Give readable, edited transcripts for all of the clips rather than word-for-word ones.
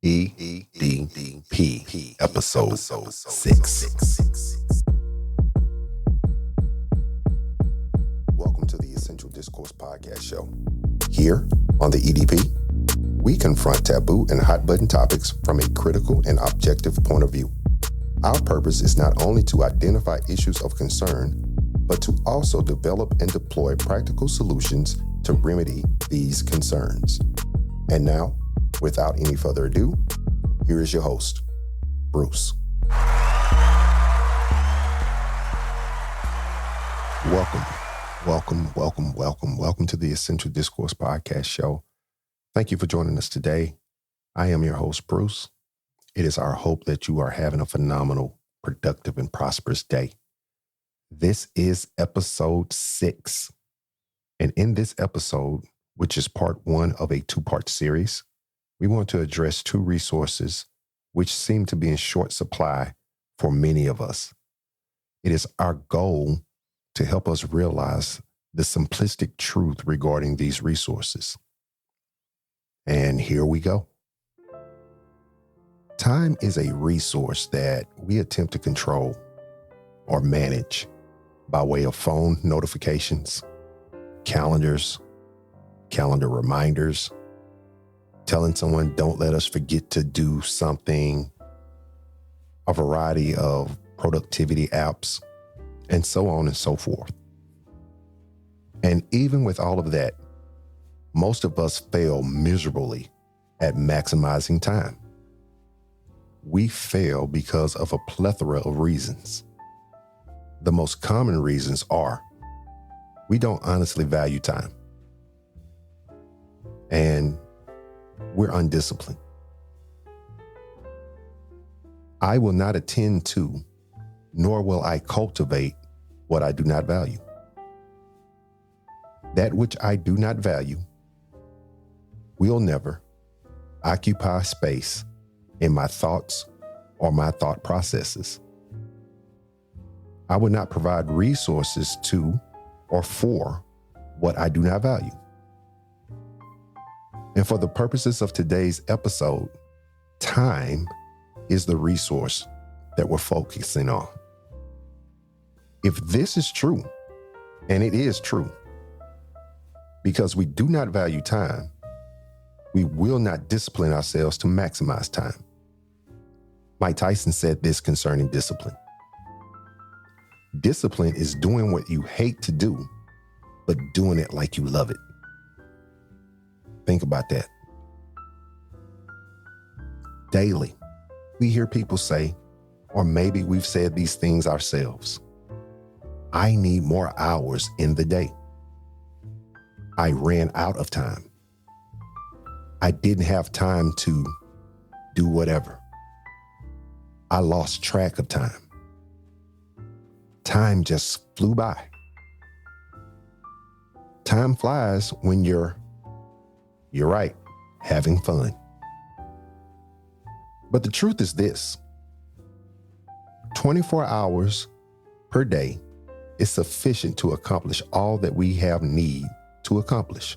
EDP episode 6. Welcome to the Essential Discourse Podcast Show. Here on the EDP, we confront taboo and hot button topics from a critical and objective point of view. Our purpose is not only to identify issues of concern, but to also develop and deploy practical solutions to remedy these concerns. And now, without any further ado, here is your host, Bruce. Welcome to the Essential Discourse Podcast Show. Thank you for joining us today. I am your host, Bruce. It is our hope that you are having a phenomenal, productive, and prosperous day. This is episode 6. And in this episode, which is part 1 of a 2-part series, we want to address 2 resources which seem to be in short supply for many of us. It is our goal to help us realize the simplistic truth regarding these resources. And here we go. Time is a resource that we attempt to control or manage by way of phone notifications, calendars, calendar reminders, telling someone don't let us forget to do something, a variety of productivity apps, and so on and so forth. And even with all of that, most of us fail miserably at maximizing time. We fail because of a plethora of reasons. The most common reasons are we don't honestly value time, and we're undisciplined. I will not attend to, nor will I cultivate what I do not value. That which I do not value will never occupy space in my thoughts or my thought processes. I will not provide resources to or for what I do not value. And for the purposes of today's episode, time is the resource that we're focusing on. If this is true, and it is true, because we do not value time, we will not discipline ourselves to maximize time. Mike Tyson said this concerning discipline. Discipline is doing what you hate to do, but doing it like you love it. Think about that. Daily, we hear people say, or maybe we've said these things ourselves, I need more hours in the day. I ran out of time. I didn't have time to do whatever. I lost track of time. Time just flew by. Time flies when you're right, having fun. But the truth is this: 24 hours per day is sufficient to accomplish all that we have need to accomplish.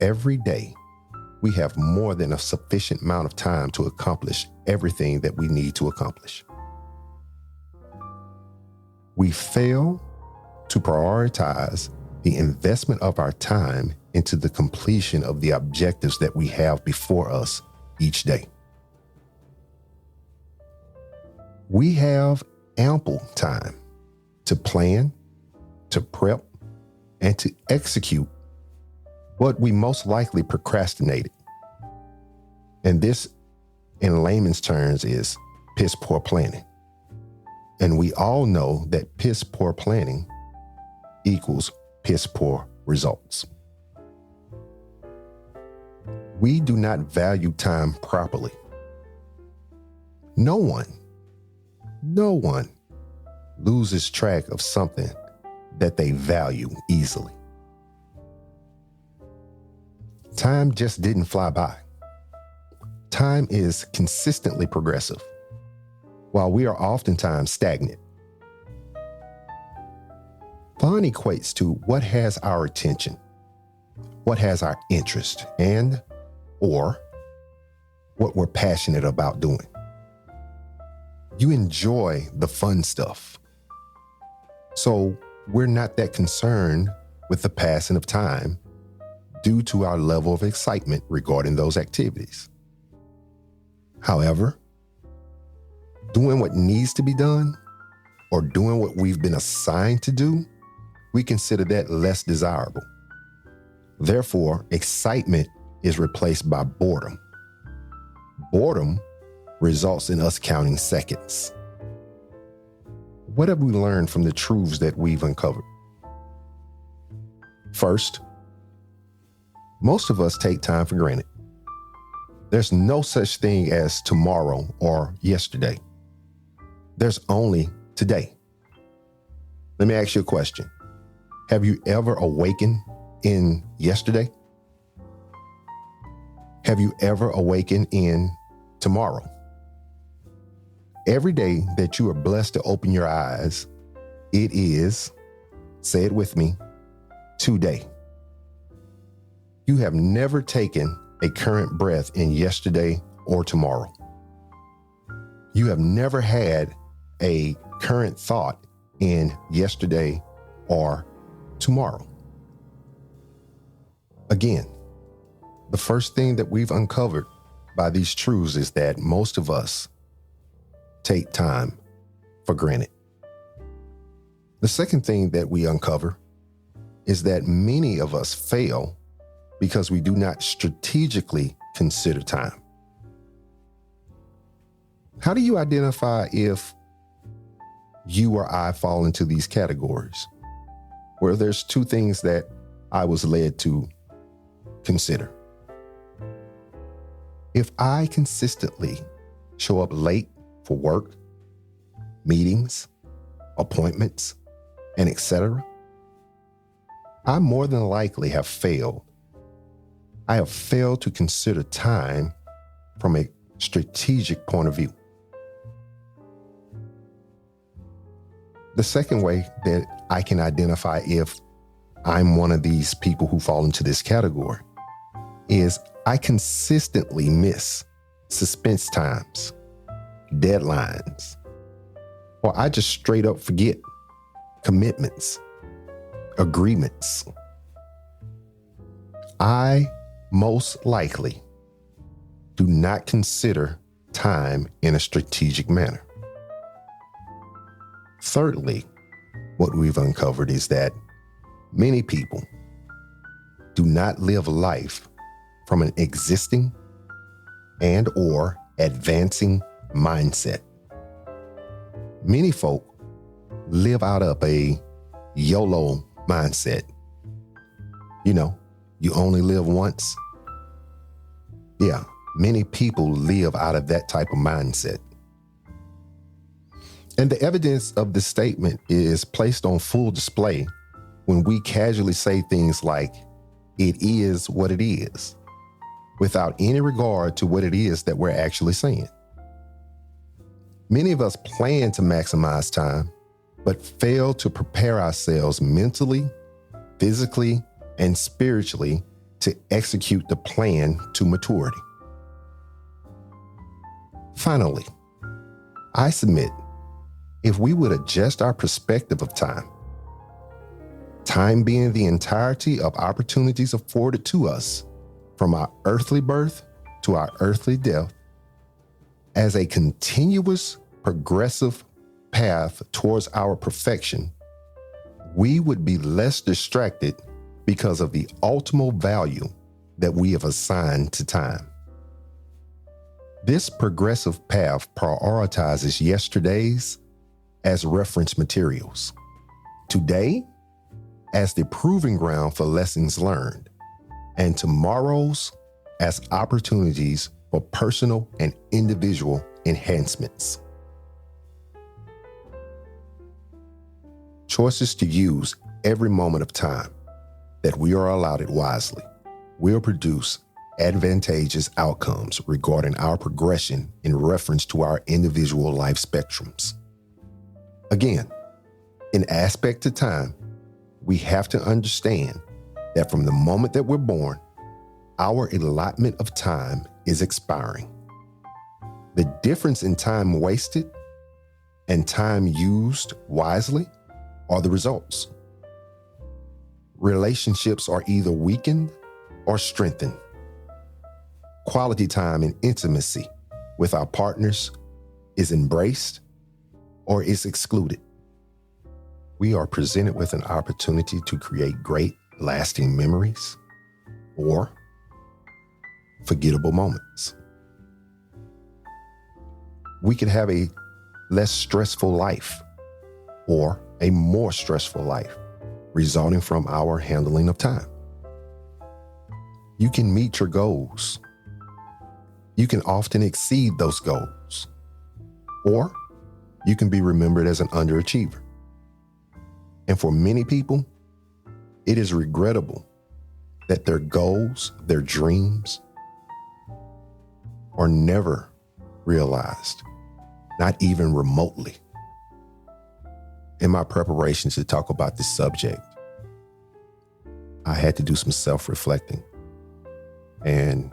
Every day, we have more than a sufficient amount of time to accomplish everything that we need to accomplish. We fail to prioritize the investment of our time into the completion of the objectives that we have before us each day. We have ample time to plan, to prep, and to execute what we most likely procrastinated. And this, in layman's terms, is piss poor planning. And we all know that piss poor planning equals piss poor results. We do not value time properly. No one loses track of something that they value easily. Time just didn't fly by. Time is consistently progressive, while we are oftentimes stagnant. Fun equates to what has our attention, what has our interest, and or what we're passionate about doing. You enjoy the fun stuff. So we're not that concerned with the passing of time due to our level of excitement regarding those activities. However, doing what needs to be done or doing what we've been assigned to do, we consider that less desirable. Therefore, excitement is replaced by boredom. Boredom results in us counting seconds. What have we learned from the truths that we've uncovered? First, most of us take time for granted. There's no such thing as tomorrow or yesterday. There's only today. Let me ask you a question. Have you ever awakened in yesterday? Have you ever awakened in tomorrow? Every day that you are blessed to open your eyes, it is, say it with me, today. You have never taken a current breath in yesterday or tomorrow. You have never had a current thought in yesterday or tomorrow. Again, the first thing that we've uncovered by these truths is that most of us take time for granted. The second thing that we uncover is that many of us fail because we do not strategically consider time. How do you identify if you or I fall into these categories? Well, there's two things that I was led to consider. If I consistently show up late for work, meetings, appointments, and etc., I more than likely have failed. I have failed to consider time from a strategic point of view. The second way that I can identify if I'm one of these people who fall into this category is I consistently miss suspense times, deadlines, or I just straight up forget commitments, agreements. I most likely do not consider time in a strategic manner. Thirdly, what we've uncovered is that many people do not live life from an existing and or advancing mindset. Many folk live out of a YOLO mindset. You know, you only live once. Yeah, many people live out of that type of mindset. And the evidence of this statement is placed on full display when we casually say things like, it is what it is, without any regard to what it is that we're actually saying. Many of us plan to maximize time, but fail to prepare ourselves mentally, physically, and spiritually to execute the plan to maturity. Finally, I submit, if we would adjust our perspective of time, time being the entirety of opportunities afforded to us from our earthly birth to our earthly death, as a continuous, progressive path towards our perfection, we would be less distracted because of the ultimate value that we have assigned to time. This progressive path prioritizes yesterday's as reference materials, today as the proving ground for lessons learned, and tomorrow's as opportunities for personal and individual enhancements. Choices to use every moment of time that we are allotted wisely will produce advantageous outcomes regarding our progression in reference to our individual life spectrums. Again, in aspect to time, we have to understand that from the moment that we're born, our allotment of time is expiring. The difference in time wasted and time used wisely are the results. Relationships are either weakened or strengthened. Quality time and intimacy with our partners is embraced or is excluded. We are presented with an opportunity to create great, lasting memories or forgettable moments. We could have a less stressful life or a more stressful life resulting from our handling of time. You can meet your goals. You can often exceed those goals, or you can be remembered as an underachiever. And for many people, it is regrettable that their goals, their dreams are never realized, not even remotely. In my preparation to talk about this subject, I had to do some self-reflecting and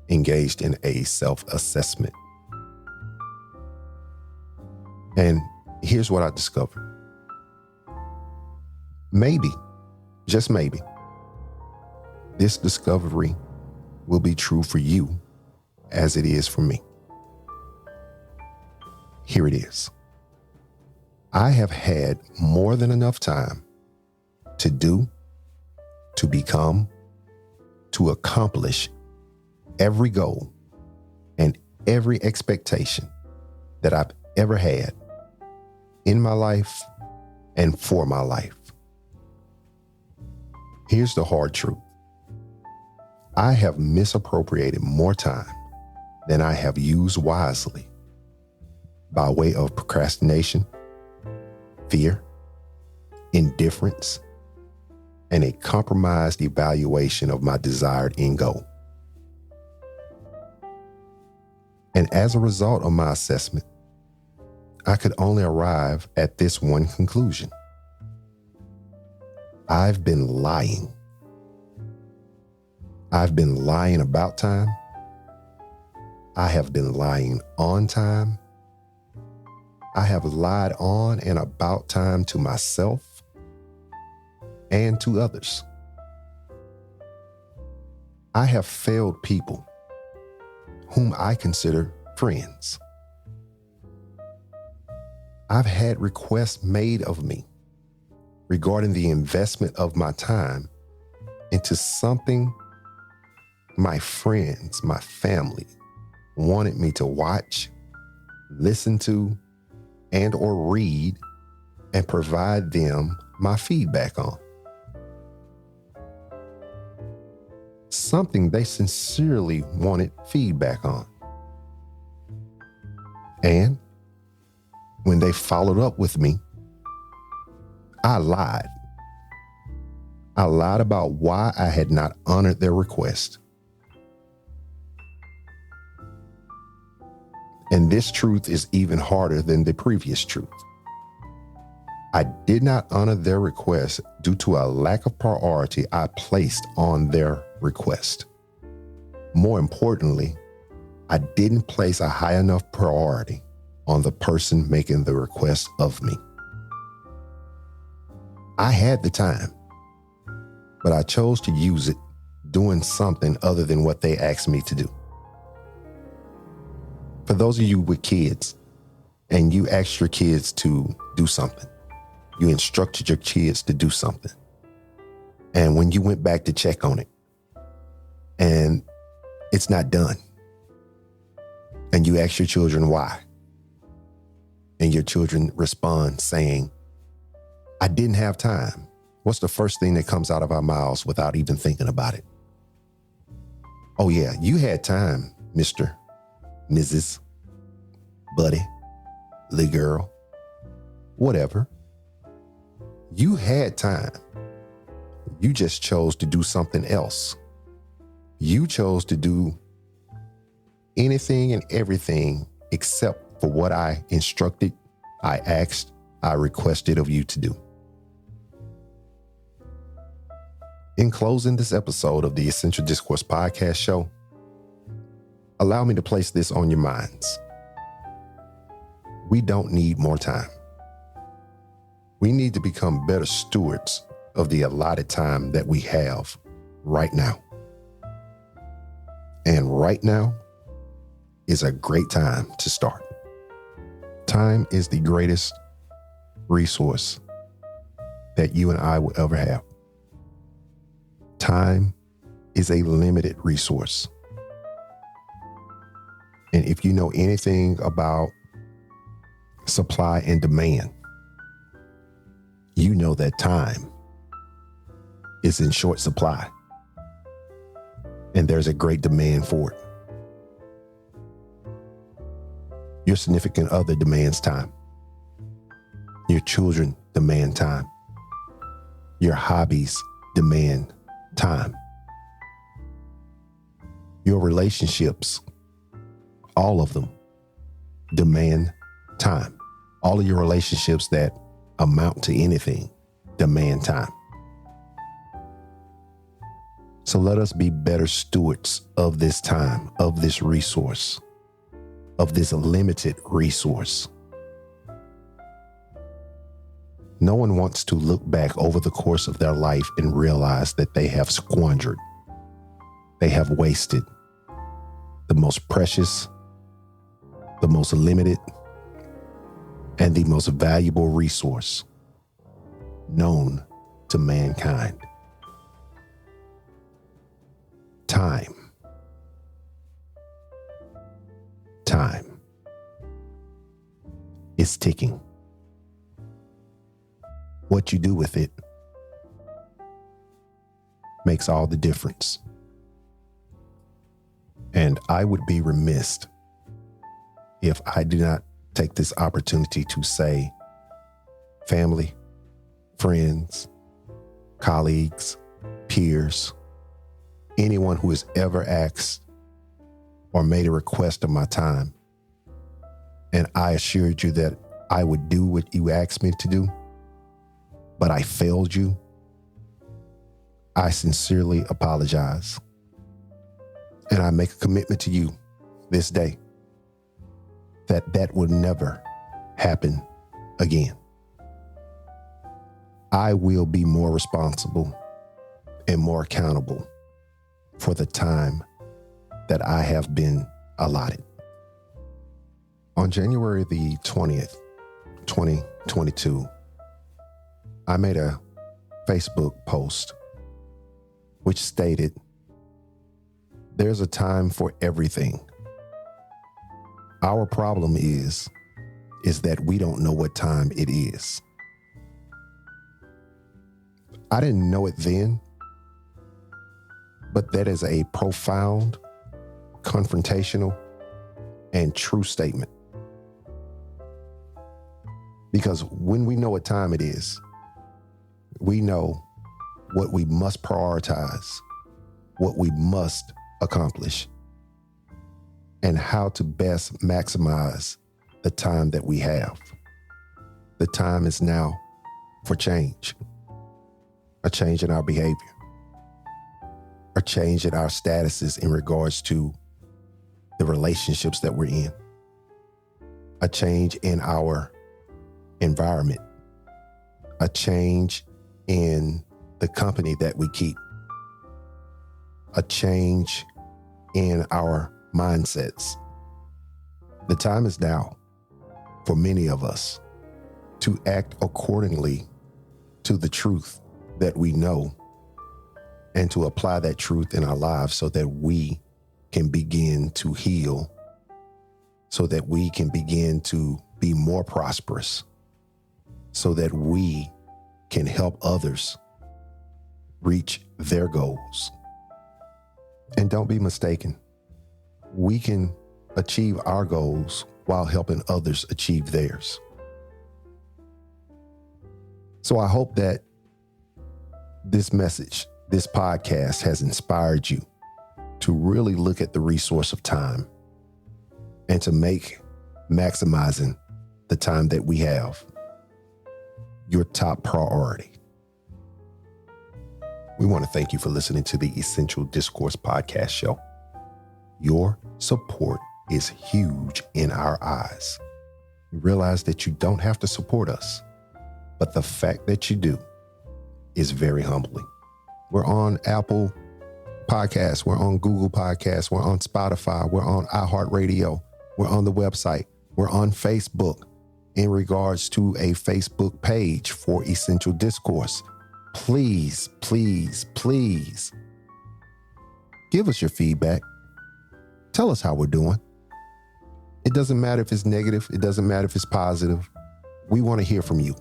engaged in a self-assessment. And here's what I discovered. Maybe, just maybe, this discovery will be true for you as it is for me. Here it is. I have had more than enough time to do, to become, to accomplish every goal and every expectation that I've ever had in my life and for my life. Here's the hard truth. I have misappropriated more time than I have used wisely by way of procrastination, fear, indifference, and a compromised evaluation of my desired end goal. And as a result of my assessment, I could only arrive at this one conclusion. I've been lying. I've been lying about time. I have been lying on time. I have lied on and about time to myself and to others. I have failed people whom I consider friends. I've had requests made of me regarding the investment of my time into something my friends, my family wanted me to watch, listen to, and or read and provide them my feedback on. Something they sincerely wanted feedback on. And when they followed up with me, I lied. I lied about why I had not honored their request. And this truth is even harder than the previous truth. I did not honor their request due to a lack of priority I placed on their request. More importantly, I didn't place a high enough priority on the person making the request of me. I had the time, but I chose to use it doing something other than what they asked me to do. For those of you with kids, and you asked your kids to do something, you instructed your kids to do something, and when you went back to check on it, and it's not done, and you ask your children why, and your children respond saying, I didn't have time. What's the first thing that comes out of our mouths without even thinking about it? Oh yeah, you had time, Mr., Mrs., buddy, little girl, whatever. You had time. You just chose to do something else. You chose to do anything and everything except for what I instructed, I asked, I requested of you to do. In closing this episode of the Essential Discourse Podcast Show, Allow me to place this on your minds. We don't need more time. We need to become better stewards of the allotted time that we have right now. And right now is a great time to start. Time is the greatest resource that you and I will ever have. Time is a limited resource. And if you know anything about supply and demand, you know that time is in short supply and there's a great demand for it. Your significant other demands time. Your children demand time. Your hobbies demand time. Your relationships, all of them, demand time. All of your relationships that amount to anything demand time. So let us be better stewards of this time, of this resource, of this limited resource. No one wants to look back over the course of their life and realize that they have squandered, they have wasted the most precious, the most limited, and the most valuable resource known to mankind. Time. Time is ticking. What you do with it makes all the difference. And I would be remiss if I do not take this opportunity to say, family, friends, colleagues, peers, anyone who has ever asked or made a request of my time, and I assured you that I would do what you asked me to do, but I failed you, I sincerely apologize. And I make a commitment to you this day that will never happen again. I will be more responsible and more accountable for the time that I have been allotted. On January the 20th, 2022, I made a Facebook post which stated, "There's a time for everything. Our problem is that we don't know what time it is." I didn't know it then, but that is a profound, confrontational, and true statement. Because when we know what time it is, we know what we must prioritize, what we must accomplish, and how to best maximize the time that we have. The time is now for change, a change in our behavior, a change in our statuses in regards to the relationships that we're in, a change in our environment, a change in the company that we keep, a change in our mindsets. The time is now for many of us to act accordingly to the truth that we know and to apply that truth in our lives so that we can begin to heal, so that we can begin to be more prosperous, so that we can help others reach their goals. And don't be mistaken, we can achieve our goals while helping others achieve theirs. So I hope that this message, this podcast has inspired you to really look at the resource of time and to make maximizing the time that we have your top priority. We want to thank you for listening to the Essential Discourse Podcast Show. Your support is huge in our eyes. We realize that you don't have to support us, but the fact that you do is very humbling. We're on Apple Podcasts. We're on Google Podcasts. We're on Spotify. We're on iHeartRadio. We're on the website. We're on Facebook in regards to a Facebook page for Essential Discourse. Please, please, please give us your feedback. Tell us how we're doing. It doesn't matter if it's negative. It doesn't matter if it's positive. We want to hear from you.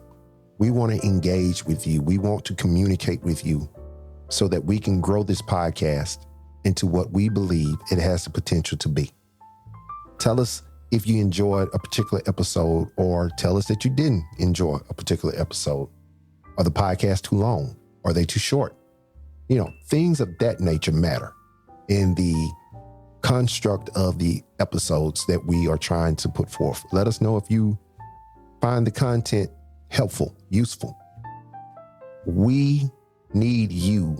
We want to engage with you. We want to communicate with you so that we can grow this podcast into what we believe it has the potential to be. Tell us if you enjoyed a particular episode, or tell us that you didn't enjoy a particular episode. Are the podcasts too long? Are they too short? Things of that nature matter in the construct of the episodes that we are trying to put forth. Let us know if you find the content helpful, useful. We need you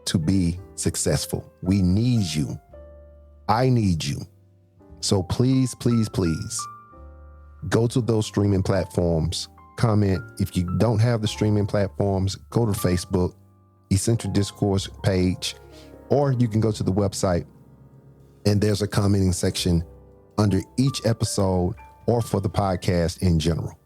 to be successful. We need you. I need you. So please, please, please go to those streaming platforms. Comment. If you don't have the streaming platforms, go to Facebook, Essential Discourse page, or you can go to the website and there's a commenting section under each episode or for the podcast in general.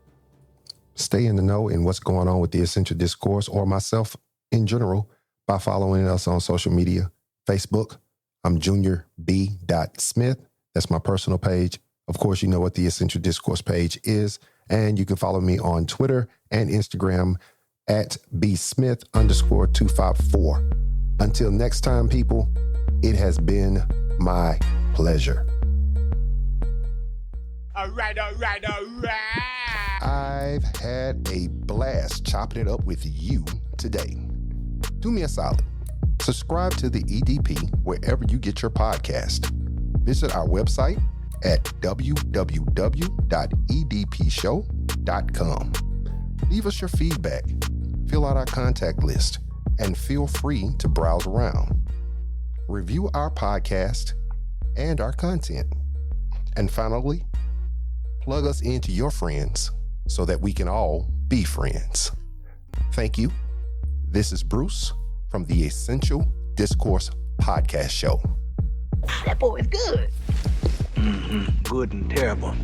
Stay in the know in what's going on with the Essential Discourse or myself in general by following us on social media. Facebook, I'm Junior B. Smith. That's my personal page. Of course, you know what the Essential Discourse page is. And you can follow me on Twitter and Instagram at bsmith_254. Until next time, people, it has been my pleasure. All right. I've had a blast chopping it up with you today. Do me a solid. Subscribe to the EDP wherever you get your podcast. Visit our website at www.edpshow.com. Leave us your feedback, fill out our contact list, and feel free to browse around. Review our podcast and our content. And finally, plug us into your friends so that we can all be friends. Thank you. This is Bruce from the Essential Discourse Podcast Show. That boy is good. Good and terrible.